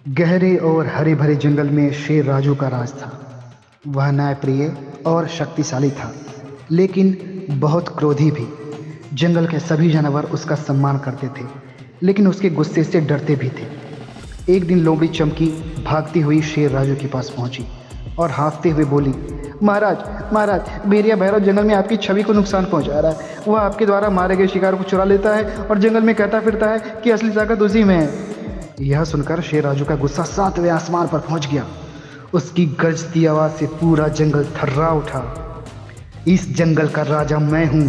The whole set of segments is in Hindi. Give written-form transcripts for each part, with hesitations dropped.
गहरे और हरे भरे जंगल में शेर राजू का राज था। वह न्यायप्रिय और शक्तिशाली था, लेकिन बहुत क्रोधी भी। जंगल के सभी जानवर उसका सम्मान करते थे, लेकिन उसके गुस्से से डरते भी थे। एक दिन लोमड़ी चमकी भागती हुई शेर राजू के पास पहुंची और हाँफते हुए बोली, महाराज महाराज, भेड़िया भैरव जंगल में आपकी छवि को नुकसान पहुंचा रहा है। वह आपके द्वारा मारे गए शिकार को चुरा लेता है और जंगल में कहता फिरता है कि असली ताकत उसी में है। यह सुनकर शेर राजू का गुस्सा सातवें आसमान पर पहुंच गया। उसकी गरजती आवाज से पूरा जंगल थर्रा उठा। इस जंगल का राजा मैं हूं।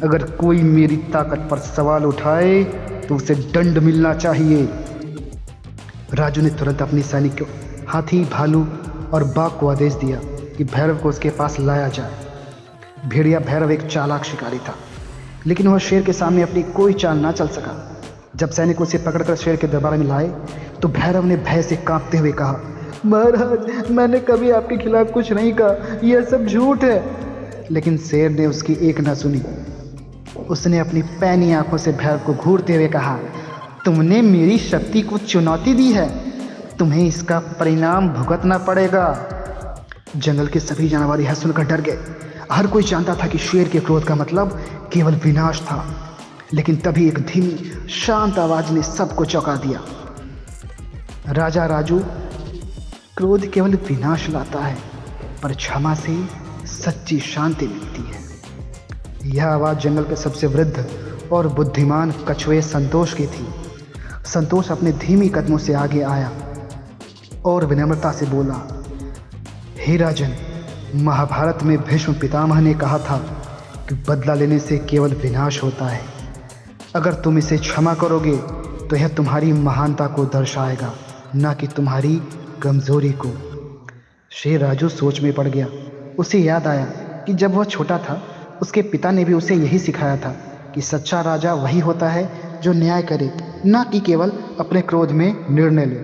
अगर कोई मेरी ताकत पर सवाल उठाए तो उसे दंड मिलना चाहिए। राजू ने तुरंत अपनी सैनिक हाथी, भालू और बाघ को आदेश दिया कि भैरव को उसके पास लाया जाए। भेड़िया भैरव एक चालाक शिकारी था, लेकिन वह शेर के सामने अपनी कोई चाल ना चल सका। जब सैनिक उसे पकड़कर शेर के दरबार में लाए तो भैरव ने भय से कांपते हुए कहा, महाराज, मैंने कभी आपके खिलाफ कुछ नहीं कहा, यह सब झूठ है। लेकिन शेर ने उसकी एक न सुनी। उसने अपनी पैनी आंखों से भैरव को घूरते हुए कहा, तुमने मेरी शक्ति को चुनौती दी है, तुम्हें इसका परिणाम भुगतना पड़ेगा। जंगल के सभी जानवर यह सुनकर डर गए। हर कोई जानता था कि शेर के क्रोध का मतलब केवल विनाश था, लेकिन तभी एक धीमी शांत आवाज ने सबको चौंका दिया, राजा राजू, क्रोध केवल विनाश लाता है, पर क्षमा से सच्ची शांति मिलती है। यह आवाज जंगल के सबसे वृद्ध और बुद्धिमान कछुए संतोष की थी। संतोष अपने धीमी कदमों से आगे आया और विनम्रता से बोला, हे राजन, महाभारत में भीष्म पितामह ने कहा था कि बदला लेने से केवल विनाश होता है। अगर तुम इसे क्षमा करोगे तो यह तुम्हारी महानता को दर्शाएगा, न कि तुम्हारी कमजोरी को। शेर राजू सोच में पड़ गया। उसे याद आया कि जब वह छोटा था उसके पिता ने भी उसे यही सिखाया था कि सच्चा राजा वही होता है जो न्याय करे, न कि केवल अपने क्रोध में निर्णय ले।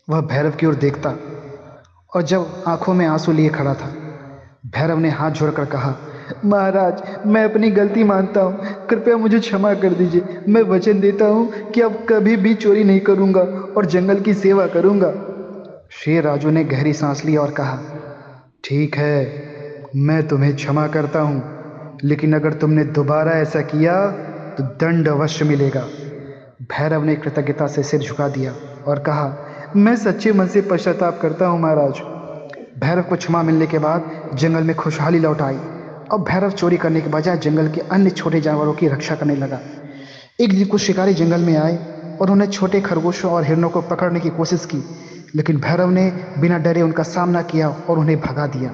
वह भैरव की ओर देखता और जब आंखों में आंसू लिए खड़ा था, भैरव ने हाथ जोड़कर कहा, महाराज, मैं अपनी गलती मानता हूँ, कृपया मुझे क्षमा कर दीजिए। मैं वचन देता हूँ कि अब कभी भी चोरी नहीं करूँगा और जंगल की सेवा करूँगा। शेर राजू ने गहरी सांस ली और कहा, ठीक है, मैं तुम्हें क्षमा करता हूँ, लेकिन अगर तुमने दोबारा ऐसा किया तो दंड अवश्य मिलेगा। भैरव ने कृतज्ञता से सिर झुका दिया और कहा, मैं सच्चे मन से पश्चाताप करता हूँ महाराज। भैरव को क्षमा मिलने के बाद जंगल में खुशहाली लौट आई और भैरव चोरी करने के बजाय जंगल के अन्य छोटे जानवरों की रक्षा करने लगा। एक दिन कुछ शिकारी जंगल में आए और उन्होंने छोटे खरगोशों और हिरणों को पकड़ने की कोशिश की, लेकिन भैरव ने बिना डरे उनका सामना किया और उन्हें भगा दिया।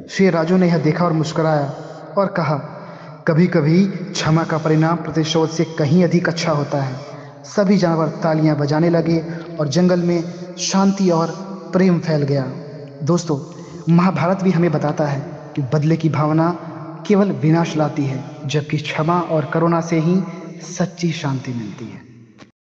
शेर राजू ने यह देखा और मुस्कुराया और कहा, कभी कभी क्षमा का परिणाम प्रतिशोध से कहीं अधिक अच्छा होता है। सभी जानवर तालियां बजाने लगे और जंगल में शांति और प्रेम फैल गया। दोस्तों, महाभारत भी हमें बताता है कि बदले की भावना केवल विनाश लाती है, जबकि क्षमा और करुणा से ही सच्ची शांति मिलती है।